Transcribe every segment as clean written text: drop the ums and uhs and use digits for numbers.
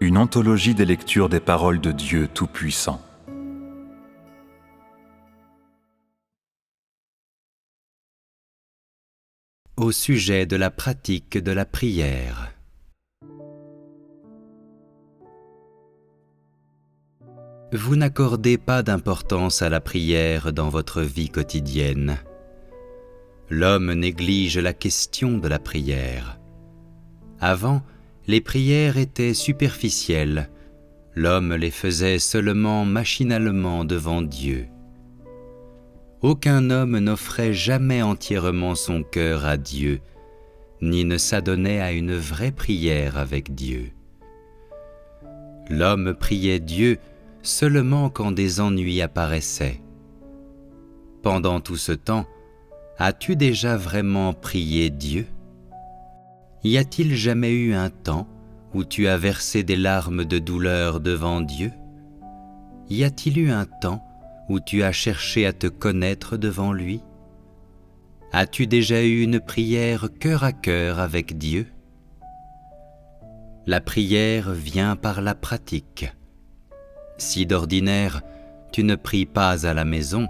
une anthologie des lectures des paroles de Dieu Tout-Puissant. Au sujet de la pratique de la prière. Vous n'accordez pas d'importance à la prière dans votre vie quotidienne. L'homme néglige la question de la prière. Avant, les prières étaient superficielles. L'homme les faisait seulement machinalement devant Dieu. Aucun homme n'offrait jamais entièrement son cœur à Dieu, ni ne s'adonnait à une vraie prière avec Dieu. L'homme priait Dieu seulement quand des ennuis apparaissaient. Pendant tout ce temps, as-tu déjà vraiment prié Dieu ? Y a-t-il jamais eu un temps où tu as versé des larmes de douleur devant Dieu ? Y a-t-il eu un temps où tu as cherché à te connaître devant lui ? As-tu déjà eu une prière cœur à cœur avec Dieu ? La prière vient par la pratique. Si d'ordinaire tu ne pries pas à la maison,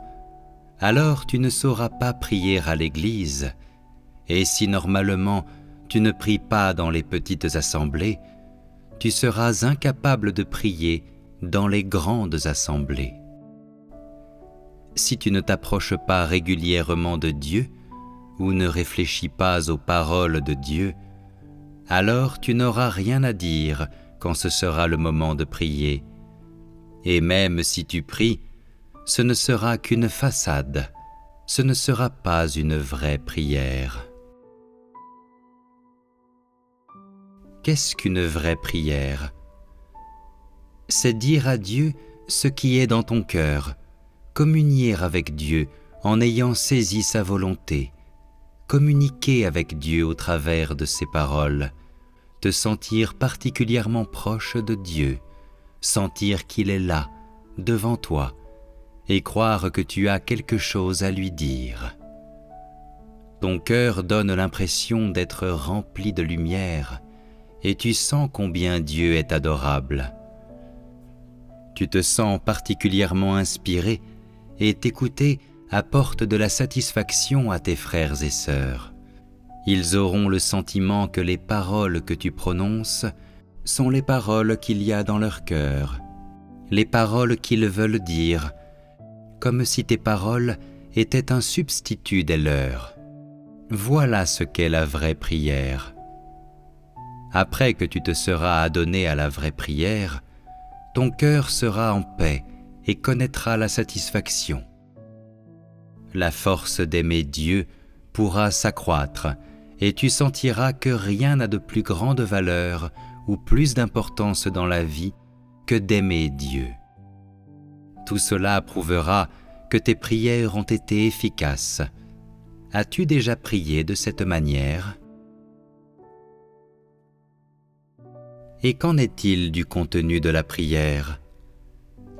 alors tu ne sauras pas prier à l'église, et si normalement tu ne pries pas dans les petites assemblées, tu seras incapable de prier dans les grandes assemblées. Si tu ne t'approches pas régulièrement de Dieu ou ne réfléchis pas aux paroles de Dieu, alors tu n'auras rien à dire quand ce sera le moment de prier. Et même si tu pries, ce ne sera qu'une façade, ce ne sera pas une vraie prière. Qu'est-ce qu'une vraie prière ? C'est dire à Dieu ce qui est dans ton cœur, communier avec Dieu en ayant saisi sa volonté, communiquer avec Dieu au travers de ses paroles, te sentir particulièrement proche de Dieu, sentir qu'il est là, devant toi, et croire que tu as quelque chose à lui dire. Ton cœur donne l'impression d'être rempli de lumière, et tu sens combien Dieu est adorable. Tu te sens particulièrement inspiré, et t'écouter apporte de la satisfaction à tes frères et sœurs. Ils auront le sentiment que les paroles que tu prononces sont les paroles qu'il y a dans leur cœur, les paroles qu'ils veulent dire, comme si tes paroles étaient un substitut des leurs. Voilà ce qu'est la vraie prière. Après que tu te seras adonné à la vraie prière, ton cœur sera en paix et connaîtra la satisfaction. La force d'aimer Dieu pourra s'accroître et tu sentiras que rien n'a de plus grande valeur ou plus d'importance dans la vie que d'aimer Dieu. Tout cela prouvera que tes prières ont été efficaces. As-tu déjà prié de cette manière ? Et qu'en est-il du contenu de la prière ?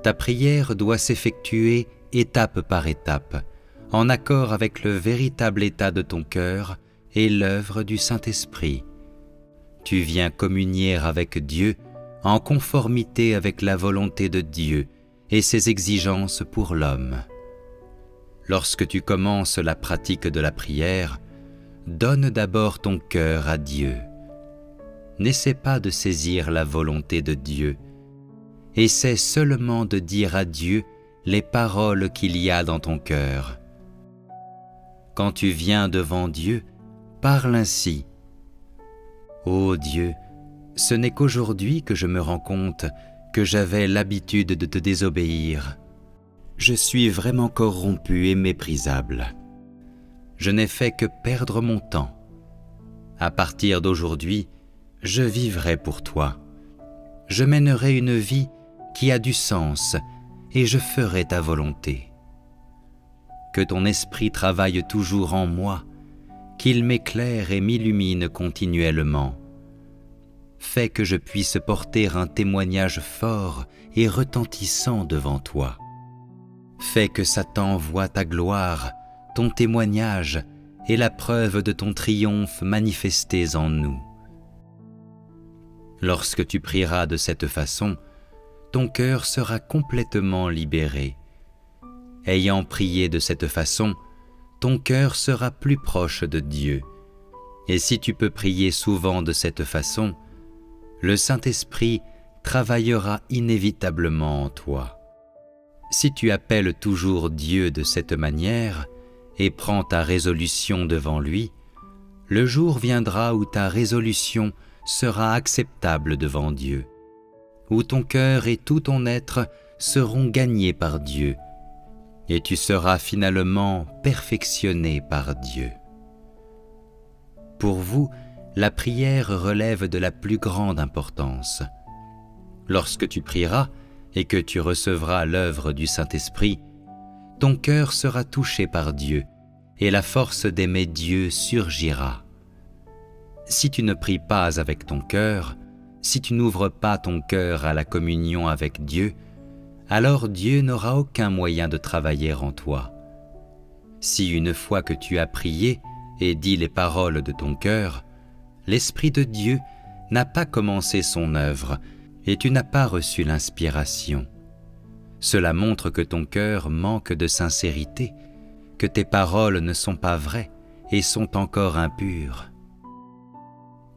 Ta prière doit s'effectuer étape par étape, en accord avec le véritable état de ton cœur et l'œuvre du Saint-Esprit. Tu viens communier avec Dieu en conformité avec la volonté de Dieu et ses exigences pour l'homme. Lorsque tu commences la pratique de la prière, donne d'abord ton cœur à Dieu. N'essaie pas de saisir la volonté de Dieu. Essaie seulement de dire à Dieu les paroles qu'il y a dans ton cœur. Quand tu viens devant Dieu, parle ainsi. Ô Dieu, ce n'est qu'aujourd'hui que je me rends compte que j'avais l'habitude de te désobéir. Je suis vraiment corrompu et méprisable. Je n'ai fait que perdre mon temps. À partir d'aujourd'hui, je vivrai pour toi. Je mènerai une vie qui a du sens et je ferai ta volonté. Que ton esprit travaille toujours en moi, qu'il m'éclaire et m'illumine continuellement. Fais que je puisse porter un témoignage fort et retentissant devant toi. Fais que Satan voie ta gloire, ton témoignage et la preuve de ton triomphe manifestés en nous. Lorsque tu prieras de cette façon, ton cœur sera complètement libéré. Ayant prié de cette façon, ton cœur sera plus proche de Dieu. Et si tu peux prier souvent de cette façon, le Saint-Esprit travaillera inévitablement en toi. Si tu appelles toujours Dieu de cette manière et prends ta résolution devant lui, le jour viendra où ta résolution sera acceptable devant Dieu, où ton cœur et tout ton être seront gagnés par Dieu, et tu seras finalement perfectionné par Dieu. Pour vous, la prière relève de la plus grande importance. Lorsque tu prieras et que tu recevras l'œuvre du Saint-Esprit, ton cœur sera touché par Dieu et la force d'aimer Dieu surgira. Si tu ne pries pas avec ton cœur, si tu n'ouvres pas ton cœur à la communion avec Dieu, alors Dieu n'aura aucun moyen de travailler en toi. Si une fois que tu as prié et dit les paroles de ton cœur, l'Esprit de Dieu n'a pas commencé son œuvre et tu n'as pas reçu l'inspiration, cela montre que ton cœur manque de sincérité, que tes paroles ne sont pas vraies et sont encore impures.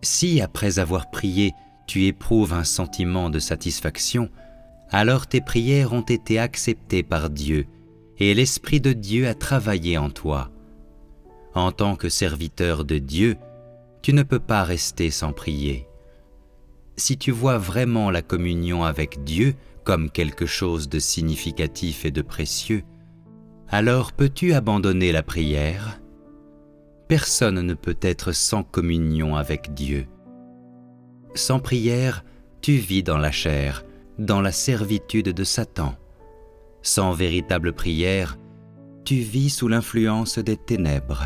Si, après avoir prié, tu éprouves un sentiment de satisfaction, alors tes prières ont été acceptées par Dieu et l'Esprit de Dieu a travaillé en toi. En tant que serviteur de Dieu, tu ne peux pas rester sans prier. Si tu vois vraiment la communion avec Dieu comme quelque chose de significatif et de précieux, alors peux-tu abandonner la prière ? Personne ne peut être sans communion avec Dieu. Sans prière, tu vis dans la chair, dans la servitude de Satan. Sans véritable prière, tu vis sous l'influence des ténèbres.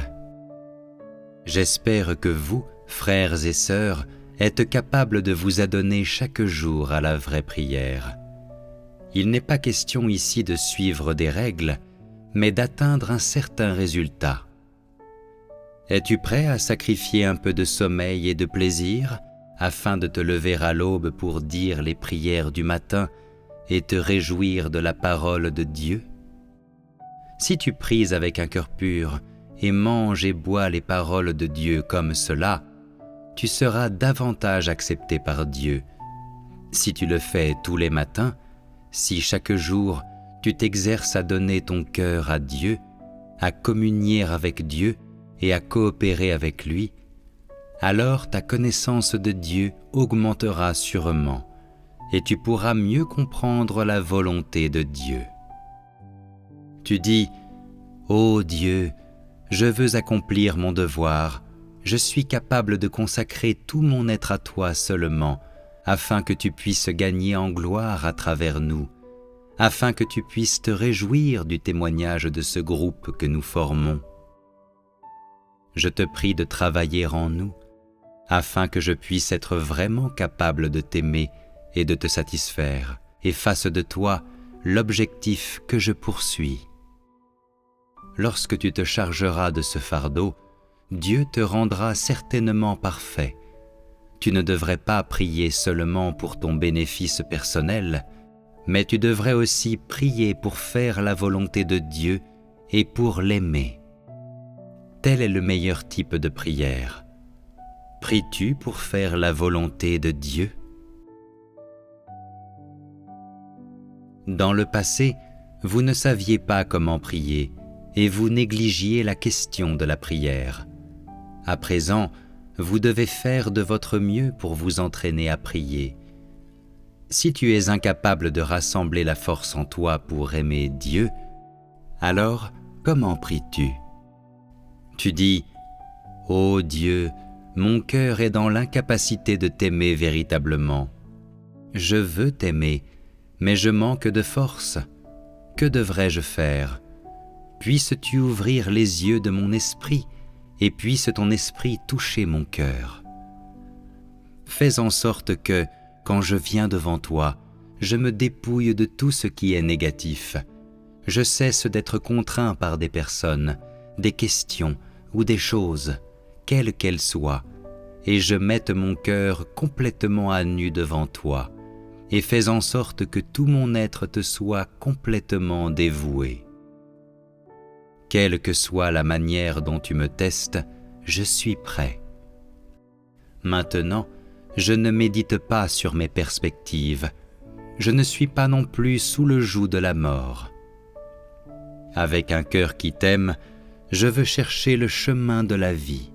J'espère que vous, frères et sœurs, êtes capables de vous adonner chaque jour à la vraie prière. Il n'est pas question ici de suivre des règles, mais d'atteindre un certain résultat. Es-tu prêt à sacrifier un peu de sommeil et de plaisir afin de te lever à l'aube pour dire les prières du matin et te réjouir de la parole de Dieu ? Si tu pries avec un cœur pur et manges et bois les paroles de Dieu comme cela, tu seras davantage accepté par Dieu. Si tu le fais tous les matins, si chaque jour tu t'exerces à donner ton cœur à Dieu, à communier avec Dieu et à coopérer avec lui, alors ta connaissance de Dieu augmentera sûrement et tu pourras mieux comprendre la volonté de Dieu. Tu dis « Ô Dieu, je veux accomplir mon devoir, je suis capable de consacrer tout mon être à toi seulement, afin que tu puisses gagner en gloire à travers nous, afin que tu puisses te réjouir du témoignage de ce groupe que nous formons. Je te prie de travailler en nous, afin que je puisse être vraiment capable de t'aimer et de te satisfaire, et fasse de toi l'objectif que je poursuis. Lorsque tu te chargeras de ce fardeau, Dieu te rendra certainement parfait. Tu ne devrais pas prier seulement pour ton bénéfice personnel, mais tu devrais aussi prier pour faire la volonté de Dieu et pour l'aimer. Tel est le meilleur type de prière. Pries-tu pour faire la volonté de Dieu ? Dans le passé, vous ne saviez pas comment prier et vous négligiez la question de la prière. À présent, vous devez faire de votre mieux pour vous entraîner à prier. Si tu es incapable de rassembler la force en toi pour aimer Dieu, alors comment pries-tu ? Tu dis « Ô Dieu, mon cœur est dans l'incapacité de t'aimer véritablement. Je veux t'aimer, mais je manque de force. Que devrais-je faire ? Puisses-tu ouvrir les yeux de mon esprit et puisse ton esprit toucher mon cœur. Fais en sorte que, quand je viens devant toi, je me dépouille de tout ce qui est négatif. Je cesse d'être contraint par des personnes, des questions ou des choses, quelles qu'elles soient, et je mette mon cœur complètement à nu devant toi, et fais en sorte que tout mon être te soit complètement dévoué. Quelle que soit la manière dont tu me testes, je suis prêt. Maintenant, je ne médite pas sur mes perspectives, je ne suis pas non plus sous le joug de la mort. Avec un cœur qui t'aime, je veux chercher le chemin de la vie.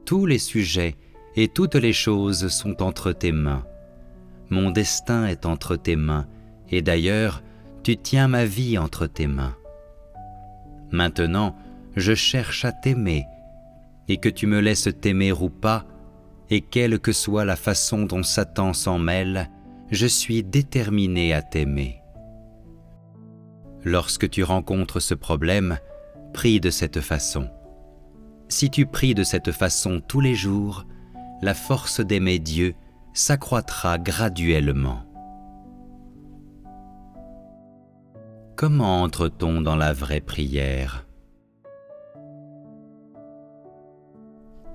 Tous les sujets et toutes les choses sont entre tes mains. Mon destin est entre tes mains, et d'ailleurs, tu tiens ma vie entre tes mains. Maintenant, je cherche à t'aimer, et que tu me laisses t'aimer ou pas, et quelle que soit la façon dont Satan s'en mêle, je suis déterminé à t'aimer. Lorsque tu rencontres ce problème, prie de cette façon. Si tu pries de cette façon tous les jours, la force d'aimer Dieu s'accroîtra graduellement. Comment entre-t-on dans la vraie prière?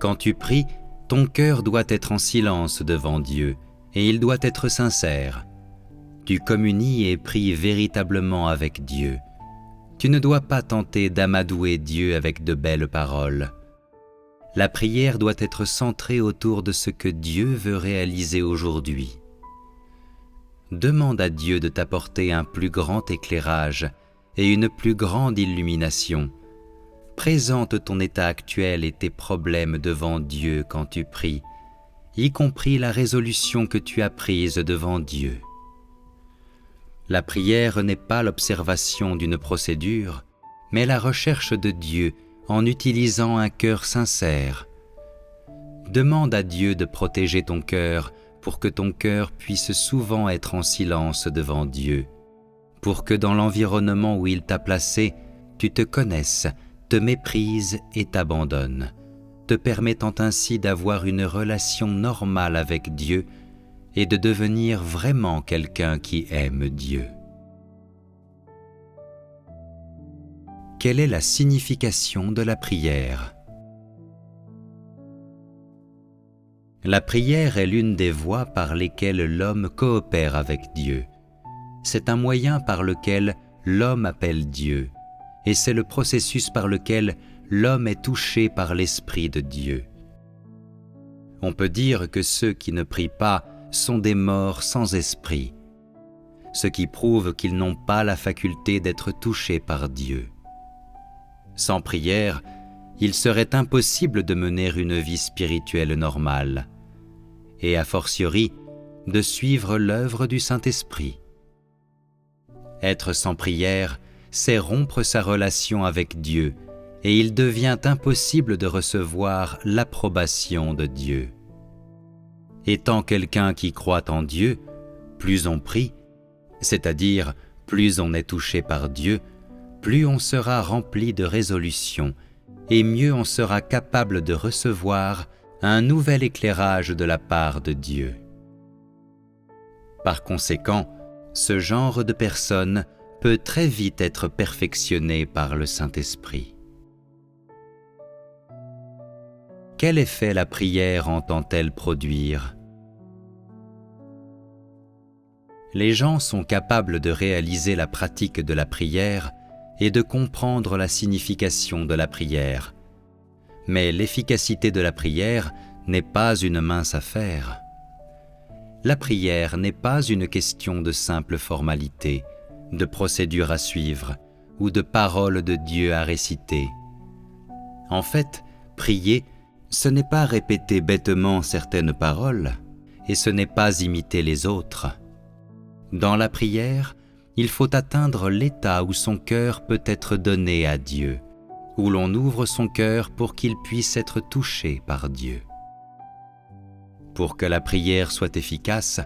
Quand tu pries, ton cœur doit être en silence devant Dieu, et il doit être sincère. Tu communies et pries véritablement avec Dieu. Tu ne dois pas tenter d'amadouer Dieu avec de belles paroles. La prière doit être centrée autour de ce que Dieu veut réaliser aujourd'hui. Demande à Dieu de t'apporter un plus grand éclairage et une plus grande illumination. Présente ton état actuel et tes problèmes devant Dieu quand tu pries, y compris la résolution que tu as prise devant Dieu. La prière n'est pas l'observation d'une procédure, mais la recherche de Dieu en utilisant un cœur sincère. Demande à Dieu de protéger ton cœur pour que ton cœur puisse souvent être en silence devant Dieu, pour que dans l'environnement où il t'a placé, tu te connaisses, te méprises et t'abandonnes, te permettant ainsi d'avoir une relation normale avec Dieu et de devenir vraiment quelqu'un qui aime Dieu. Quelle est la signification de la prière? La prière est l'une des voies par lesquelles l'homme coopère avec Dieu. C'est un moyen par lequel l'homme appelle Dieu, et c'est le processus par lequel l'homme est touché par l'Esprit de Dieu. On peut dire que ceux qui ne prient pas sont des morts sans esprit, ce qui prouve qu'ils n'ont pas la faculté d'être touchés par Dieu. Sans prière, il serait impossible de mener une vie spirituelle normale, et a fortiori de suivre l'œuvre du Saint-Esprit. Être sans prière, c'est rompre sa relation avec Dieu, et il devient impossible de recevoir l'approbation de Dieu. Étant quelqu'un qui croit en Dieu, plus on prie, c'est-à-dire plus on est touché par Dieu, plus on sera rempli de résolutions, et mieux on sera capable de recevoir un nouvel éclairage de la part de Dieu. Par conséquent, ce genre de personne peut très vite être perfectionné par le Saint-Esprit. Quel effet la prière entend-elle produire? Les gens sont capables de réaliser la pratique de la prière et de comprendre la signification de la prière. Mais l'efficacité de la prière n'est pas une mince affaire. La prière n'est pas une question de simple formalité, de procédure à suivre ou de paroles de Dieu à réciter. En fait, prier, ce n'est pas répéter bêtement certaines paroles et ce n'est pas imiter les autres. Dans la prière, il faut atteindre l'état où son cœur peut être donné à Dieu, où l'on ouvre son cœur pour qu'il puisse être touché par Dieu. Pour que la prière soit efficace,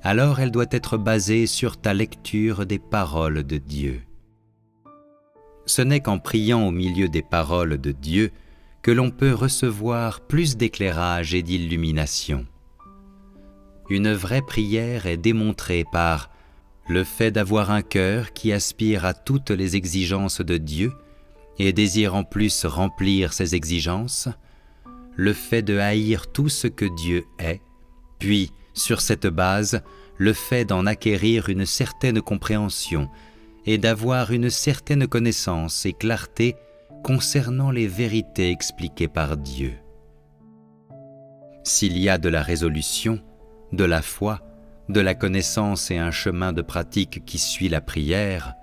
alors elle doit être basée sur ta lecture des paroles de Dieu. Ce n'est qu'en priant au milieu des paroles de Dieu que l'on peut recevoir plus d'éclairage et d'illumination. Une vraie prière est démontrée par le fait d'avoir un cœur qui aspire à toutes les exigences de Dieu et désire en plus remplir ces exigences, le fait de haïr tout ce que Dieu est, puis, sur cette base, le fait d'en acquérir une certaine compréhension et d'avoir une certaine connaissance et clarté concernant les vérités expliquées par Dieu. S'il y a de la résolution, de la foi, de la connaissance et un chemin de pratique qui suit la prière,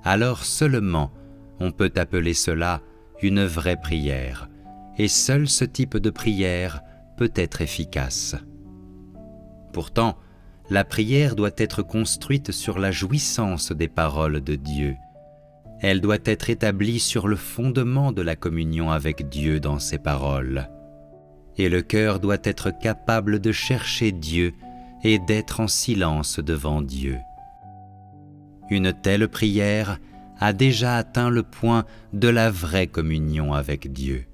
alors seulement on peut appeler cela une vraie prière, et seul ce type de prière peut être efficace. Pourtant, la prière doit être construite sur la jouissance des paroles de Dieu. Elle doit être établie sur le fondement de la communion avec Dieu dans ses paroles. Et le cœur doit être capable de chercher Dieu et d'être en silence devant Dieu. Une telle prière a déjà atteint le point de la vraie communion avec Dieu.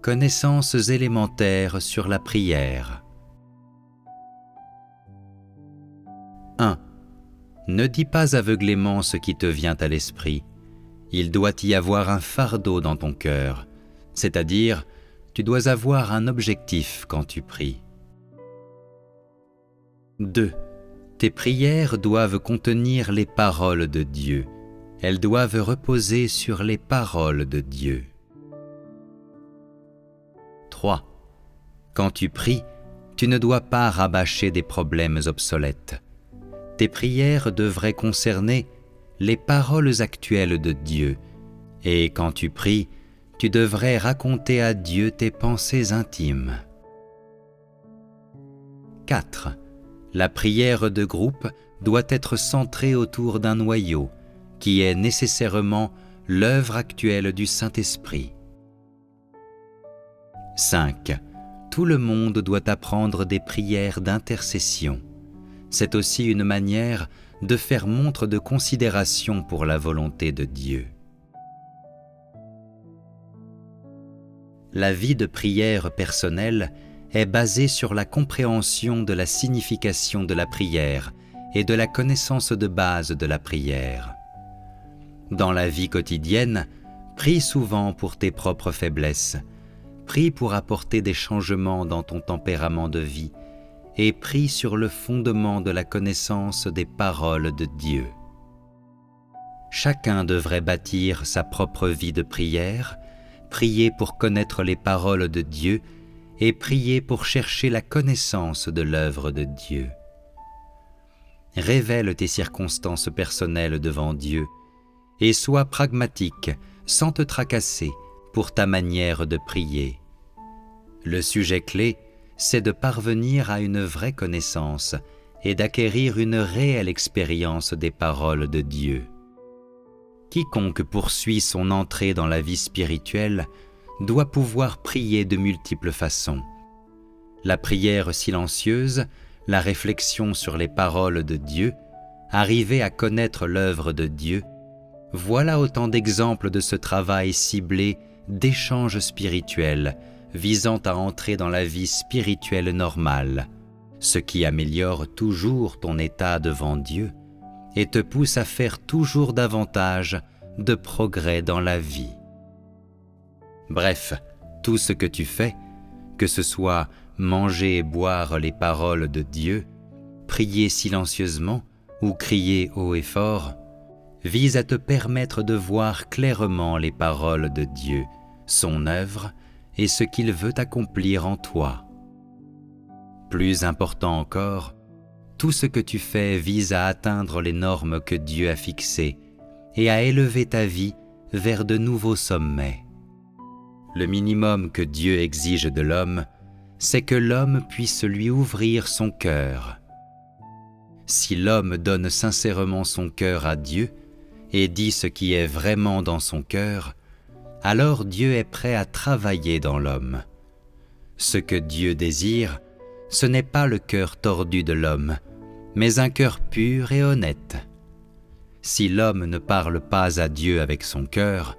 Connaissances élémentaires sur la prière. 1. Ne dis pas aveuglément ce qui te vient à l'esprit. Il doit y avoir un fardeau dans ton cœur, c'est-à-dire, tu dois avoir un objectif quand tu pries. 2. Tes prières doivent contenir les paroles de Dieu. Elles doivent reposer sur les paroles de Dieu. 3. Quand tu pries, tu ne dois pas rabâcher des problèmes obsolètes. Tes prières devraient concerner les paroles actuelles de Dieu, et quand tu pries, tu devrais raconter à Dieu tes pensées intimes. 4. La prière de groupe doit être centrée autour d'un noyau, qui est nécessairement l'œuvre actuelle du Saint-Esprit. 5. Tout le monde doit apprendre des prières d'intercession. C'est aussi une manière de faire montre de considération pour la volonté de Dieu. La vie de prière personnelle est basée sur la compréhension de la signification de la prière et de la connaissance de base de la prière. Dans la vie quotidienne, prie souvent pour tes propres faiblesses, prie pour apporter des changements dans ton tempérament de vie et prie sur le fondement de la connaissance des paroles de Dieu. Chacun devrait bâtir sa propre vie de prière, prier pour connaître les paroles de Dieu et prier pour chercher la connaissance de l'œuvre de Dieu. Révèle tes circonstances personnelles devant Dieu et sois pragmatique, sans te tracasser, pour ta manière de prier. Le sujet clé, c'est de parvenir à une vraie connaissance et d'acquérir une réelle expérience des paroles de Dieu. Quiconque poursuit son entrée dans la vie spirituelle doit pouvoir prier de multiples façons. La prière silencieuse, la réflexion sur les paroles de Dieu, arriver à connaître l'œuvre de Dieu, voilà autant d'exemples de ce travail ciblé d'échanges spirituels visant à entrer dans la vie spirituelle normale, ce qui améliore toujours ton état devant Dieu et te pousse à faire toujours davantage de progrès dans la vie. Bref, tout ce que tu fais, que ce soit manger et boire les paroles de Dieu, prier silencieusement ou crier haut et fort, vise à te permettre de voir clairement les paroles de Dieu, son œuvre et ce qu'il veut accomplir en toi. Plus important encore, tout ce que tu fais vise à atteindre les normes que Dieu a fixées et à élever ta vie vers de nouveaux sommets. Le minimum que Dieu exige de l'homme, c'est que l'homme puisse lui ouvrir son cœur. Si l'homme donne sincèrement son cœur à Dieu et dit ce qui est vraiment dans son cœur, alors Dieu est prêt à travailler dans l'homme. Ce que Dieu désire, ce n'est pas le cœur tordu de l'homme, mais un cœur pur et honnête. Si l'homme ne parle pas à Dieu avec son cœur,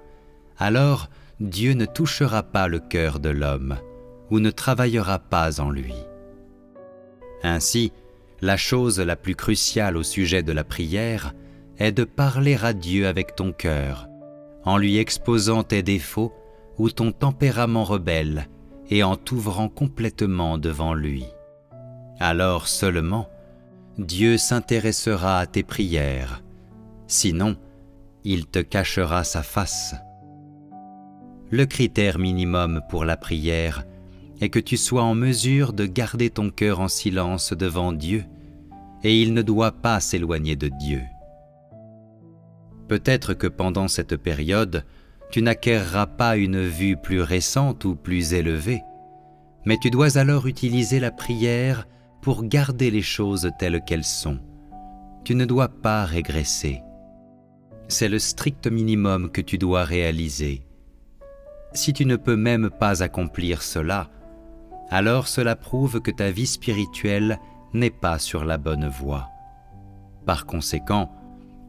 alors Dieu ne touchera pas le cœur de l'homme ou ne travaillera pas en lui. Ainsi, la chose la plus cruciale au sujet de la prière est de parler à Dieu avec ton cœur, en lui exposant tes défauts ou ton tempérament rebelle et en t'ouvrant complètement devant lui. Alors seulement, Dieu s'intéressera à tes prières, sinon, il te cachera sa face. Le critère minimum pour la prière est que tu sois en mesure de garder ton cœur en silence devant Dieu, et il ne doit pas s'éloigner de Dieu. Peut-être que pendant cette période, tu n'acquerras pas une vue plus récente ou plus élevée, mais tu dois alors utiliser la prière pour garder les choses telles qu'elles sont. Tu ne dois pas régresser. C'est le strict minimum que tu dois réaliser. Si tu ne peux même pas accomplir cela, alors cela prouve que ta vie spirituelle n'est pas sur la bonne voie. Par conséquent,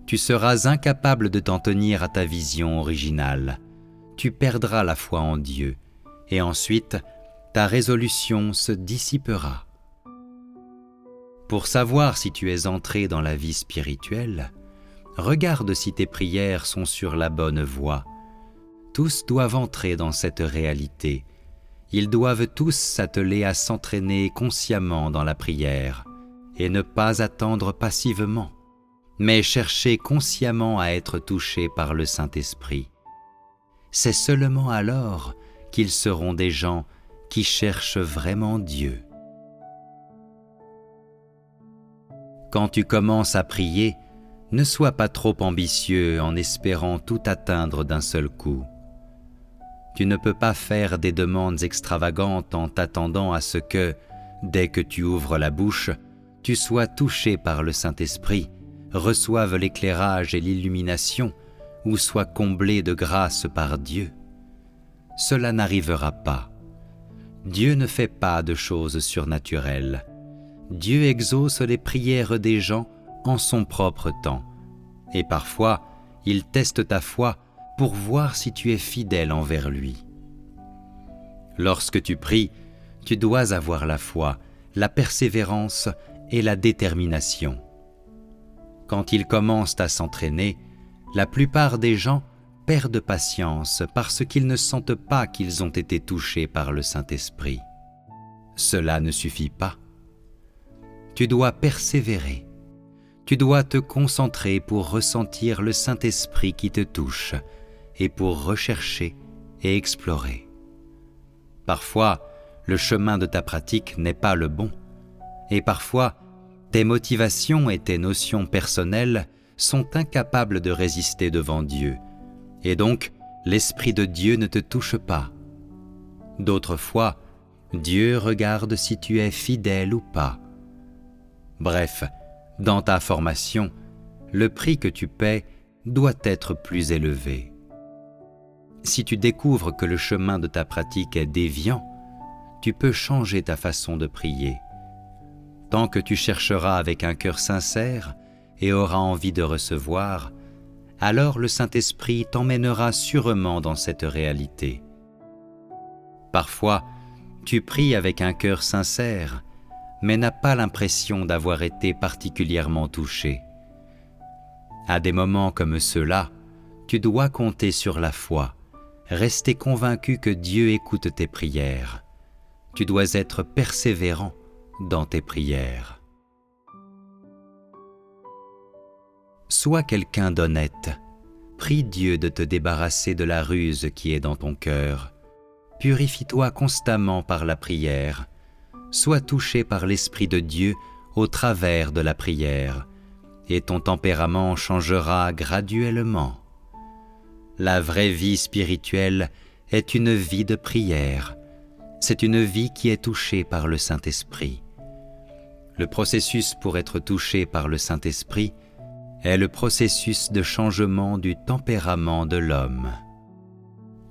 tu seras incapable de t'en tenir à ta vision originale. Tu perdras la foi en Dieu, et ensuite, ta résolution se dissipera. Pour savoir si tu es entré dans la vie spirituelle, regarde si tes prières sont sur la bonne voie. Tous doivent entrer dans cette réalité. Ils doivent tous s'atteler à s'entraîner consciemment dans la prière et ne pas attendre passivement, mais chercher consciemment à être touchés par le Saint-Esprit. C'est seulement alors qu'ils seront des gens qui cherchent vraiment Dieu. Quand tu commences à prier, ne sois pas trop ambitieux en espérant tout atteindre d'un seul coup. Tu ne peux pas faire des demandes extravagantes en t'attendant à ce que, dès que tu ouvres la bouche, tu sois touché par le Saint-Esprit, reçoives l'éclairage et l'illumination, ou sois comblé de grâce par Dieu. Cela n'arrivera pas. Dieu ne fait pas de choses surnaturelles. Dieu exauce les prières des gens en son propre temps, et parfois, il teste ta foi pour voir si tu es fidèle envers lui. Lorsque tu pries, tu dois avoir la foi, la persévérance et la détermination. Quand ils commencent à s'entraîner, la plupart des gens perdent patience parce qu'ils ne sentent pas qu'ils ont été touchés par le Saint-Esprit. Cela ne suffit pas. Tu dois persévérer. Tu dois te concentrer pour ressentir le Saint-Esprit qui te touche et pour rechercher et explorer. Parfois, le chemin de ta pratique n'est pas le bon, et parfois, tes motivations et tes notions personnelles sont incapables de résister devant Dieu, et donc l'Esprit de Dieu ne te touche pas. D'autres fois, Dieu regarde si tu es fidèle ou pas. Bref, dans ta formation, le prix que tu paies doit être plus élevé. Si tu découvres que le chemin de ta pratique est déviant, tu peux changer ta façon de prier. Tant que tu chercheras avec un cœur sincère et auras envie de recevoir, alors le Saint-Esprit t'emmènera sûrement dans cette réalité. Parfois, tu pries avec un cœur sincère, mais n'as pas l'impression d'avoir été particulièrement touché. À des moments comme ceux-là, tu dois compter sur la foi, rester convaincu que Dieu écoute tes prières. Tu dois être persévérant dans tes prières. Sois quelqu'un d'honnête. Prie Dieu de te débarrasser de la ruse qui est dans ton cœur. Purifie-toi constamment par la prière. Sois touché par l'Esprit de Dieu au travers de la prière, et ton tempérament changera graduellement. La vraie vie spirituelle est une vie de prière. C'est une vie qui est touchée par le Saint-Esprit. Le processus pour être touché par le Saint-Esprit est le processus de changement du tempérament de l'homme.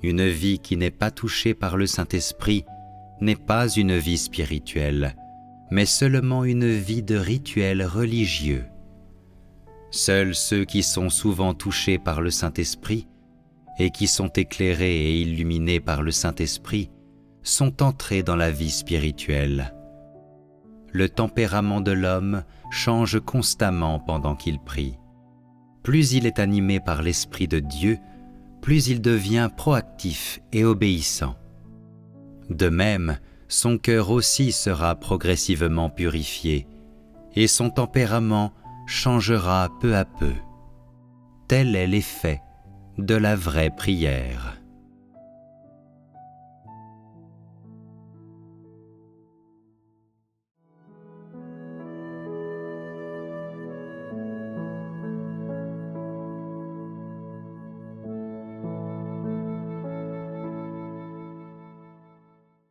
Une vie qui n'est pas touchée par le Saint-Esprit n'est pas une vie spirituelle, mais seulement une vie de rituel religieux. Seuls ceux qui sont souvent touchés par le Saint-Esprit et qui sont éclairés et illuminés par le Saint-Esprit sont entrés dans la vie spirituelle. Le tempérament de l'homme change constamment pendant qu'il prie. Plus il est animé par l'Esprit de Dieu, plus il devient proactif et obéissant. De même, son cœur aussi sera progressivement purifié, et son tempérament changera peu à peu. Tel est l'effet de la vraie prière.